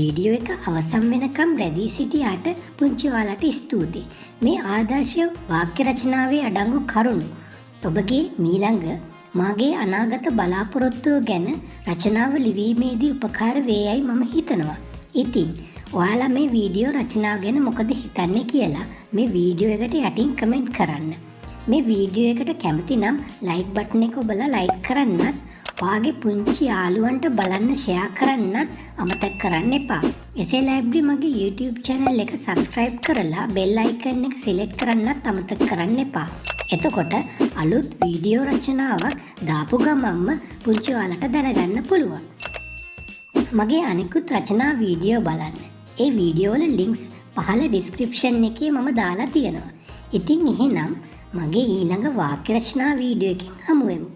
Video එක අවසන් වෙනකම් රැඳී සිටියාට පුංචි ඔයාලට ස්තුතියි. මේ ආදර්ශ වාක්‍ය රචනාවේ අඩංගු කරුණු ඔබගේ මීළඟ මාගේ අනාගත බලාපොරොත්තුව ගැන රචනාව ලිවීමේදී උපකාර වේයයි මම හිතනවා. ඉතින් ඔයාලා මේ වීඩියෝ රචනාව ගැන මොකද හිතන්නේ කියලා මේ වීඩියෝ එකට යටින් කමෙන්ට් කරන්න. මේ වීඩියෝ එකට කැමති නම් ලයික් බටන් එක ඔබලා ලයික් කරන්නත් ඔයාගේ පුංචි යාළුවන්ට බලන්න ෂෙයා කරන්නත් අමතක කරන්න එපා. එසේ ලයිබ්‍රරි මගේ YouTube channel එක subscribe කරලා bell icon එක select කරන්නත් අමතක කරන්න එපා. එතකොට අලුත් වීඩියෝ රචනාවක් දාපු ගමන්ම පුංචි ඔයාලට දැනගන්න පුළුවන්. මගේ අනිකුත් රචනා වීඩියෝ බලන්න. ඒ වීඩියෝ වල links පහළ description එකේ මම දාලා තියෙනවා. ඉතින් එහෙනම් මගේ ඊළඟ වාක්‍ය රචනා වීඩියෝ එකකින් හමු වෙමු.